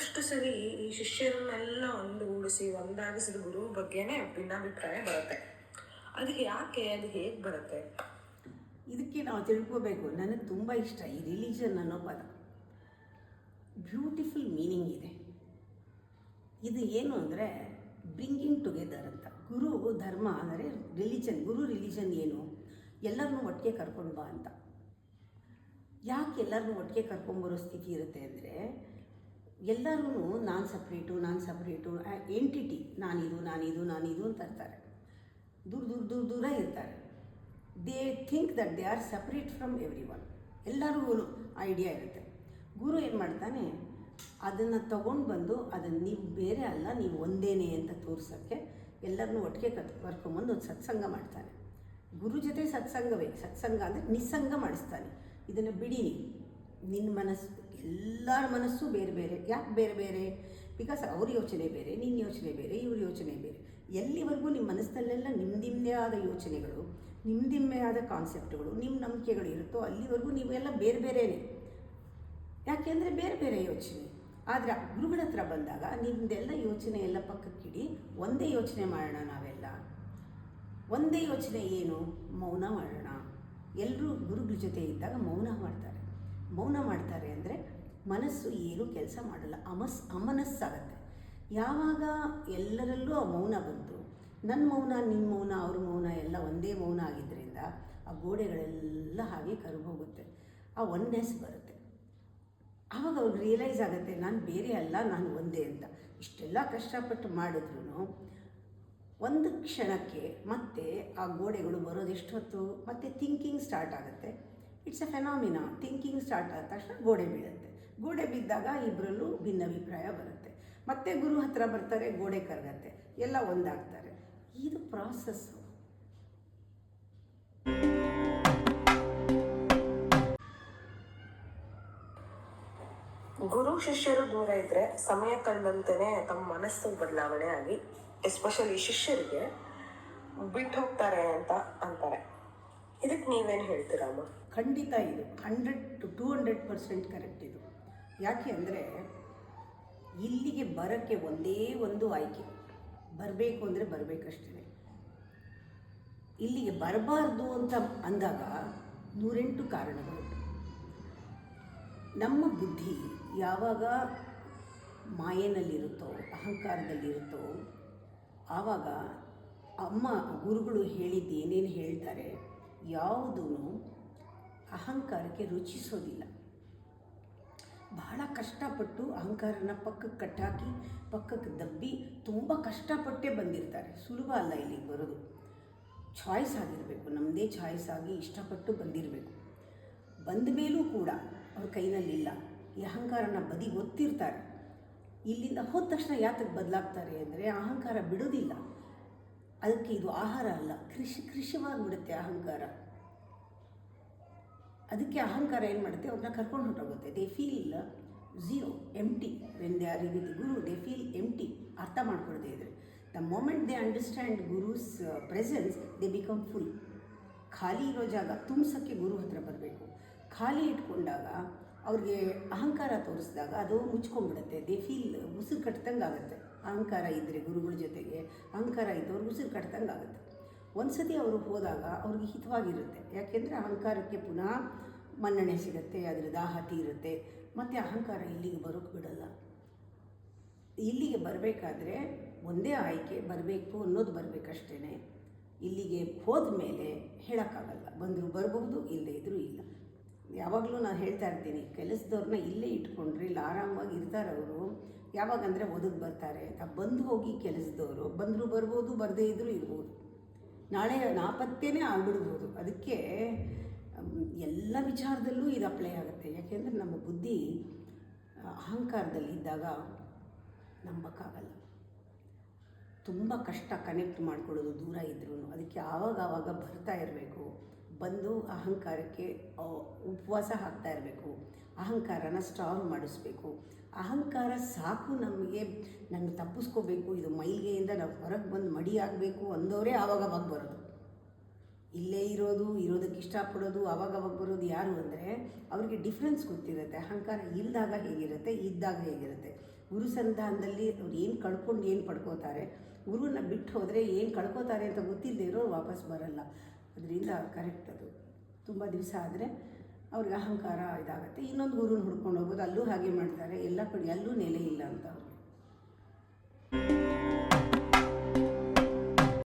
ಬಹಳಷ್ಟು ಸರಿ ಈ ಶಿಷ್ಯರನ್ನೆಲ್ಲ ಒಂದುಗೂಡಿಸಿ ಒಂದಾಗಿಸಿದ ಗುರು ಬಗ್ಗೆನೇ ಭಿನ್ನಾಭಿಪ್ರಾಯ ಬರುತ್ತೆ. ಅದು ಯಾಕೆ, ಅದು ಹೇಗೆ ಬರುತ್ತೆ? ಇದಕ್ಕೆ ನಾವು ತಿಳ್ಕೋಬೇಕು. ನನಗೆ ತುಂಬ ಇಷ್ಟ ಈ ರಿಲಿಜನ್ ಅನ್ನೋ ಪದ. ಬ್ಯೂಟಿಫುಲ್ ಮೀನಿಂಗ್ ಇದೆ. ಇದು ಏನು ಅಂದರೆ ಬ್ರಿಂಗಿಂಗ್ ಟುಗೆದರ್ ಅಂತ. ಗುರು ಧರ್ಮ ಅಂದರೆ ರಿಲಿಜನ್. ಗುರು ರಿಲಿಜನ್ ಏನು? ಎಲ್ಲರನ್ನೂ ಒಟ್ಟಿಗೆ ಕರ್ಕೊಂಡು ಬಾ ಅಂತ. ಯಾಕೆ ಎಲ್ಲರನ್ನೂ ಒಟ್ಟಿಗೆ ಕರ್ಕೊಂಬರೋ ಸ್ಥಿತಿ ಇರುತ್ತೆ ಅಂದರೆ, ಎಲ್ಲರೂ ನಾನು ಸಪ್ರೇಟು ಎಂಟಿಟಿ, ನಾನಿದು ಅಂತ ಇರ್ತಾರೆ. ದೂರ ಇರ್ತಾರೆ. They think that they are separate from every one. ಎಲ್ಲರಿಗೂ ಐಡಿಯಾ ಇರುತ್ತೆ. ಗುರು ಏನು ಮಾಡ್ತಾನೆ, ಅದನ್ನು ತಗೊಂಡು ಬಂದು ಅದನ್ನು ನೀವು ಬೇರೆ ಅಲ್ಲ, ನೀವು ಒಂದೇನೆ ಅಂತ ತೋರ್ಸೋಕ್ಕೆ ಎಲ್ಲರನ್ನೂ ಒಟ್ಟಿಗೆ ಕರ್ಕೊಂಬಂದು ಒಂದು ಸತ್ಸಂಗ ಮಾಡ್ತಾನೆ. ಗುರು ಜೊತೆ ಸತ್ಸಂಗ ಅಂದರೆ ನಿಸ್ಸಂಗ ಮಾಡಿಸ್ತಾನೆ. ಇದನ್ನು ಬಿಡೀನಿ, ನಿನ್ನ ಮನಸ್ಸು, ಎಲ್ಲರ ಮನಸ್ಸು ಬೇರೆ ಬೇರೆ. ಯಾಕೆ ಬೇರೆ ಬೇರೆ? ಬಿಕಾಸ್ ಅವ್ರ ಯೋಚನೆ ಬೇರೆ, ನಿನ್ನ ಯೋಚನೆ ಬೇರೆ, ಇವ್ರ ಯೋಚನೆ ಬೇರೆ. ಎಲ್ಲಿವರೆಗೂ ನಿಮ್ಮ ಮನಸ್ಸಿನಲ್ಲೆಲ್ಲ ನಿಮ್ಮದೇ ಆದ ಯೋಚನೆಗಳು, ನಿಮ್ಮದೇ ಆದ ಕಾನ್ಸೆಪ್ಟ್ಗಳು, ನಿಮ್ಮ ನಂಬಿಕೆಗಳು ಇರುತ್ತೋ ಅಲ್ಲಿವರೆಗೂ ನೀವೆಲ್ಲ ಬೇರೆ ಬೇರೆಯೇ. ಯಾಕೆಂದರೆ ಬೇರೆ ಬೇರೆ ಯೋಚನೆ. ಆದರೆ ಗುರುಗಳ ಹತ್ರ ಬಂದಾಗ ನಿಮ್ಮದೆಲ್ಲ ಯೋಚನೆ ಎಲ್ಲ ಪಕ್ಕಕ್ಕಿಡಿ, ಒಂದೇ ಯೋಚನೆ ಮಾಡೋಣ. ನಾವೆಲ್ಲ ಒಂದೇ ಯೋಚನೆ ಏನು? ಮೌನ ಮಾಡೋಣ. ಎಲ್ಲರೂ ಗುರುಗಳ ಜೊತೆ ಇದ್ದಾಗ ಮೌನ ಮಾಡ್ತಾರೆ ಅಂದರೆ ಮನಸ್ಸು ಏನೂ ಕೆಲಸ ಮಾಡಲ್ಲ, ಅಮನಸ್ಸಾಗತ್ತೆ. ಯಾವಾಗ ಎಲ್ಲರಲ್ಲೂ ಆ ಮೌನ ಬಂತು, ನನ್ನ ಮೌನ, ನಿನ್ನ ಮೌನ, ಅವ್ರ ಮೌನ ಎಲ್ಲ ಒಂದೇ ಮೌನ ಆಗಿದ್ದರಿಂದ ಆ ಗೋಡೆಗಳೆಲ್ಲ ಹಾಗೆ ಕರಗೋಗುತ್ತೆ. ಆ ಒನ್ನೆಸ್ ಬರುತ್ತೆ. ಆವಾಗ ಅವ್ರಿಗೆ ರಿಯಲೈಸ್ ಆಗುತ್ತೆ, ನಾನು ಬೇರೆ ಅಲ್ಲ, ನಾನು ಒಂದೇ ಅಂತ. ಇಷ್ಟೆಲ್ಲ ಕಷ್ಟಪಟ್ಟು ಮಾಡಿದ್ರೂ ಒಂದು ಕ್ಷಣಕ್ಕೆ ಮತ್ತೆ ಆ ಗೋಡೆಗಳು ಬರೋದೆಷ್ಟು ಹೊತ್ತು, ಮತ್ತೆ ಥಿಂಕಿಂಗ್ ಸ್ಟಾರ್ಟ್ ಆಗುತ್ತೆ. It's A phenomena. Thinking start ಆದ ತಕ್ಷಣ ಗೋಡೆ ಬೀಳುತ್ತೆ. ಗೋಡೆ ಬಿದ್ದಾಗ ಇಬ್ಬರಲ್ಲೂ ಭಿನ್ನಾಭಿಪ್ರಾಯ ಬರುತ್ತೆ. ಮತ್ತೆ ಗುರು ಹತ್ರ ಬರ್ತಾರೆ, ಗೋಡೆ ಕರಗತ್ತೆ, ಎಲ್ಲ ಒಂದಾಗ್ತಾರೆ. ಇದು ಪ್ರಾಸೆಸ್ಸು. ಗುರು ಶಿಷ್ಯರು ದೂರ ಇದ್ರೆ ಸಮಯ ಕಳೆದಂತೆಯೇ ತಮ್ಮ ಮನಸ್ಸು ಬದಲಾವಣೆ ಆಗಿ ಎಸ್ಪೆಷಲಿ ಶಿಷ್ಯರಿಗೆ ಬಿಟ್ಟು ಹೋಗ್ತಾರೆ ಅಂತ ಅಂತಾರೆ. ಇದಕ್ಕೆ ನೀವೇನು ಹೇಳ್ತೀರಮ್ಮ? ಖಂಡಿತ ಇದು 100 to 200% ಕರೆಕ್ಟ್ ಇದು. ಯಾಕೆ ಅಂದರೆ ಇಲ್ಲಿಗೆ ಬರೋಕ್ಕೆ ಒಂದೇ ಒಂದು ಆಯ್ಕೆ. ಬರಬೇಕು ಅಂದರೆ ಬರಬೇಕಷ್ಟೇ. ಇಲ್ಲಿಗೆ ಬರಬಾರ್ದು ಅಂತ ಅಂದಾಗ 108 ಕಾರಣಗಳು. ನಮ್ಮ ಬುದ್ಧಿ ಯಾವಾಗ ಮಾಯೆನಲ್ಲಿರುತ್ತೋ, ಅಹಂಕಾರದಲ್ಲಿರುತ್ತೋ, ಆವಾಗ ಗುರುಗಳು ಹೇಳಿದ್ದು ಏನೇನು ಹೇಳ್ತಾರೆ ಯಾವುದೂ ಅಹಂಕಾರಕ್ಕೆ ರುಚಿಸೋದಿಲ್ಲ. ಬಹಳ ಕಷ್ಟಪಟ್ಟು ಅಹಂಕಾರನ ಪಕ್ಕಕ್ಕೆ ಕಟ್ಟಾಕಿ, ಪಕ್ಕಕ್ಕೆ ದಬ್ಬಿ ತುಂಬ ಕಷ್ಟಪಟ್ಟೇ ಬಂದಿರ್ತಾರೆ. ಸುಲಭ ಅಲ್ಲ ಇಲ್ಲಿಗೆ ಬರೋದು. ಚಾಯ್ಸ್ ಆಗಿರಬೇಕು, ನಮ್ಮದೇ ಚಾಯ್ಸ್ ಆಗಿ ಇಷ್ಟಪಟ್ಟು ಬಂದಿರಬೇಕು. ಬಂದ ಮೇಲೂ ಕೂಡ ಅವ್ರ ಕೈನಲ್ಲಿಲ್ಲ. ಈ ಅಹಂಕಾರನ ಬದಿ ಗೊತ್ತಿರ್ತಾರೆ. ಇಲ್ಲಿಂದ ಹೋದ ತಕ್ಷಣ ಯಾತಕ್ಕೆ ಬದಲಾಗ್ತಾರೆ ಅಂದರೆ ಅಹಂಕಾರ ಬಿಡೋದಿಲ್ಲ. ಅದಕ್ಕೆ ಇದು ಆಹಾರ ಅಲ್ಲ, ಕೃಷಿವಾಗಿಬಿಡುತ್ತೆ ಅಹಂಕಾರ. ಅದಕ್ಕೆ ಅಹಂಕಾರ ಏನು ಮಾಡುತ್ತೆ, ಅವ್ರನ್ನ ಕರ್ಕೊಂಡು ಹೊರಟೋಗುತ್ತೆ. They feel zero, empty. When they are with guru they feel empty. ಅರ್ಥ ಮಾಡ್ಕೊಳ್ದೇ ಇದ್ರೆ, the moment they understand gurus presence, they become full. ಖಾಲಿ ಇರೋ ಜಾಗ ತುಂಬಿಸೋಕ್ಕೆ ಗುರು ಹತ್ರ ಬರಬೇಕು. ಖಾಲಿ ಇಟ್ಕೊಂಡಾಗ ಅವ್ರಿಗೆ ಅಹಂಕಾರ ತೋರಿಸಿದಾಗ ಅದು ಮುಚ್ಕೊಂಡ್ಬಿಡುತ್ತೆ. ದೇ ಫೀಲ್ ಉಸಿರು ಕಟ್ತಂಗೆ ಆಗುತ್ತೆ. ಅಹಂಕಾರ ಇದ್ದರೆ ಗುರುಗಳ ಜೊತೆಗೆ ಅಹಂಕಾರ ಇದ್ದವ್ರಿಗೆ ಉಸಿರು ಕಟ್ತಂಗೆ ಆಗುತ್ತೆ. ಒಂದು ಸತಿ ಅವರು ಹೋದಾಗ ಅವ್ರಿಗೆ ಹಿತವಾಗಿರುತ್ತೆ. ಯಾಕೆಂದರೆ ಅಹಂಕಾರಕ್ಕೆ ಪುನಃ ಮನ್ನಣೆ ಸಿಗುತ್ತೆ, ಅದರ ದಾಹ ತೀರುತ್ತೆ. ಮತ್ತು ಅಹಂಕಾರ ಇಲ್ಲಿಗೆ ಬರೋಕ್ಕೆ ಬಿಡಲ್ಲ. ಇಲ್ಲಿಗೆ ಬರಬೇಕಾದ್ರೆ ಒಂದೇ ಆಯ್ಕೆ, ಬರಬೇಕು ಅನ್ನೋದು ಬರಬೇಕಷ್ಟೇ. ಇಲ್ಲಿಗೆ ಹೋದ ಮೇಲೆ ಹೇಳೋಕ್ಕಾಗಲ್ಲ. ಬಂದರೂ ಬರಬಹುದು, ಇಲ್ಲದೇ ಇದ್ದರೂ ಇಲ್ಲ. ಯಾವಾಗಲೂ ನಾನು ಹೇಳ್ತಾ ಇರ್ತೀನಿ, ಕೆಲಸದವ್ರನ್ನ ಇಲ್ಲೇ ಇಟ್ಕೊಂಡ್ರೆ ಇಲ್ಲಿ ಆರಾಮಾಗಿ ಇರ್ತಾರೆ ಅವರು. ಯಾವಾಗಂದರೆ ಒದಗಿ ಬರ್ತಾರೆ. ಬಂದು ಹೋಗಿ ಕೆಲಸದವರು ಬಂದರೂ ಬರ್ಬೋದು, ಬರದೇ ಇದ್ದರೂ ಇರ್ಬೋದು. ನಾಳೆ ನಾಪತ್ತೇನೆ ಆಗ್ಬಿಡ್ಬೋದು. ಅದಕ್ಕೆ ಎಲ್ಲ ವಿಚಾರದಲ್ಲೂ ಇದು ಅಪ್ಲೈ ಆಗುತ್ತೆ. ಯಾಕೆಂದರೆ ನಮ್ಮ ಬುದ್ಧಿ ಅಹಂಕಾರದಲ್ಲಿದ್ದಾಗ ನಂಬಕ್ಕಾಗಲ್ಲ. ತುಂಬ ಕಷ್ಟ ಕನೆಕ್ಟ್ ಮಾಡ್ಕೊಳ್ಳೋದು ದೂರ ಇದ್ರೂ. ಅದಕ್ಕೆ ಆವಾಗ ಬರ್ತಾ ಇರಬೇಕು. ಬಂದು ಅಹಂಕಾರಕ್ಕೆ ಉಪವಾಸ ಹಾಕ್ತಾ ಇರಬೇಕು. ಅಹಂಕಾರನ ಸ್ಟಾವ್ ಮಾಡಿಸ್ಬೇಕು. ಅಹಂಕಾರ ಸಾಕು ನಮಗೆ, ನಾನು ತಪ್ಪಿಸ್ಕೋಬೇಕು, ಇದು ಮೈಲಿಗೆಯಿಂದ ನಾವು ಹೊರಗೆ ಬಂದು ಮಡಿ ಆಗಬೇಕು ಅಂದವರೇ ಆವಾಗವಾಗ ಬರೋದು. ಇಲ್ಲೇ ಇರೋದಕ್ಕೆ ಇಷ್ಟಪಡೋದು, ಆವಾಗವಾಗ ಬರೋದು ಯಾರು ಅಂದರೆ ಅವ್ರಿಗೆ ಡಿಫ್ರೆನ್ಸ್ ಗೊತ್ತಿರುತ್ತೆ. ಅಹಂಕಾರ ಇಲ್ಲದಾಗ ಹೇಗಿರುತ್ತೆ, ಇದ್ದಾಗ ಹೇಗಿರುತ್ತೆ. ಗುರು ಸಂಧಾನದಲ್ಲಿ ಅವ್ರು ಏನು ಕಳ್ಕೊಂಡು ಏನು ಪಡ್ಕೋತಾರೆ, ಗುರುವನ್ನ ಬಿಟ್ಟು ಹೋದರೆ ಏನು ಕಳ್ಕೋತಾರೆ ಅಂತ ಗೊತ್ತಿಲ್ಲದೆ ಇರೋರು ವಾಪಸ್ ಬರಲ್ಲ. ಅದರಿಂದ ಕರೆಕ್ಟ್ ಅದು. ತುಂಬ ದಿವಸ ಆದರೆ ಅವ್ರಿಗೆ ಅಹಂಕಾರ ಇದಾಗುತ್ತೆ, ಇನ್ನೊಂದು ಗುರುನ ಹುಡ್ಕೊಂಡು ಹೋಗೋದು, ಅಲ್ಲೂ ಹಾಗೆ ಮಾಡ್ತಾರೆ, ಎಲ್ಲ ಕಡೆ ಅಲ್ಲೂ ನೆಲೆ ಇಲ್ಲ ಅಂತ ಅವ್ರಿಗೆ.